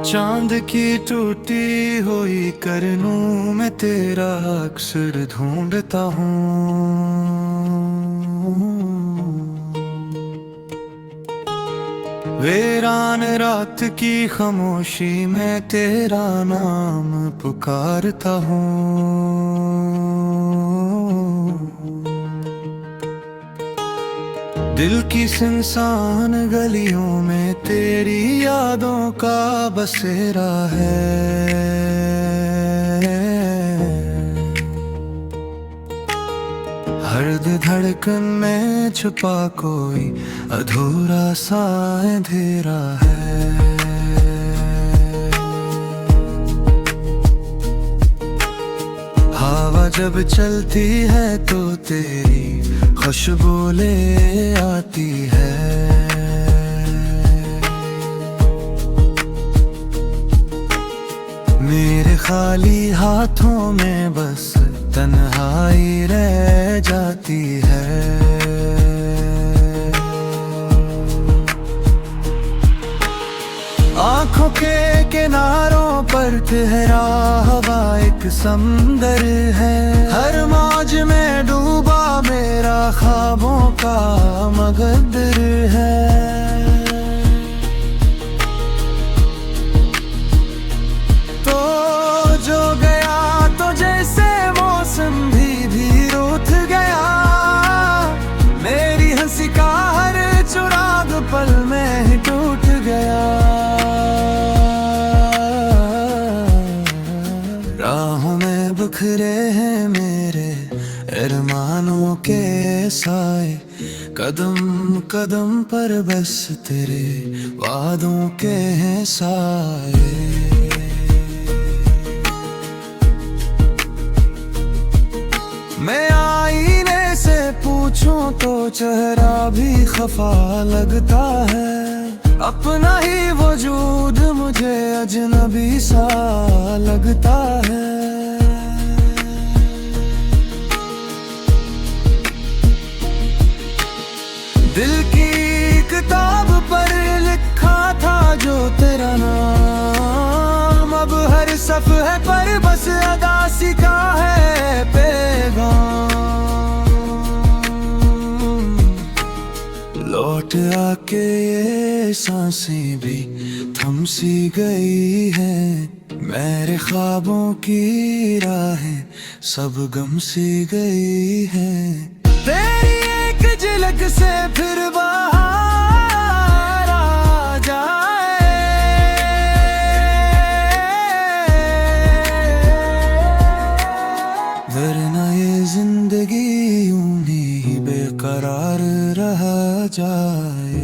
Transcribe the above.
चांद की टूटी हुई करनूं में तेरा अक्सर ढूंढता हूँ। वीरान रात की खामोशी में तेरा नाम पुकारता हूँ। दिल की सुनसान गलियों में तेरी यादों का बसेरा है। हर धड़कन में छुपा कोई अधूरा सा अंधेरा है। हवा जब चलती है तो तेरी खुशबू ले आती है। मेरे खाली हाथों में बस तन्हाई रह जाती है। आँखों के किनारों पर ठहरा हवा एक समंदर है। हर मौज में डूबा मेरा ख्वाबों का मकद्दर है। तो जो गया तो जैसे मौसम भी रूठ गया। मेरी हंसी का हर चुराग पल में ही टूट गया। राहों में बिखरे हैं मेरे अरमानों के साए। कदम कदम पर बस तेरे वादों के हैं साए। मैं आईने से पूछूं तो चेहरा भी खफा लगता है। अपना ही वजूद मुझे अजनबी सा लगता है। दिल की किताब पर लिखा था जो तेरा नाम। अब हर सफ़े पर बस अदासी का है पैगाम। लौट आके ये सांसें भी थम सी गई है। मेरे ख्वाबों की राहें सब गम सी गई है। तेरी एक झलक से फिर बाहर आ जाए। वरना ये जिंदगी यूं ही बेकरार रह जाए।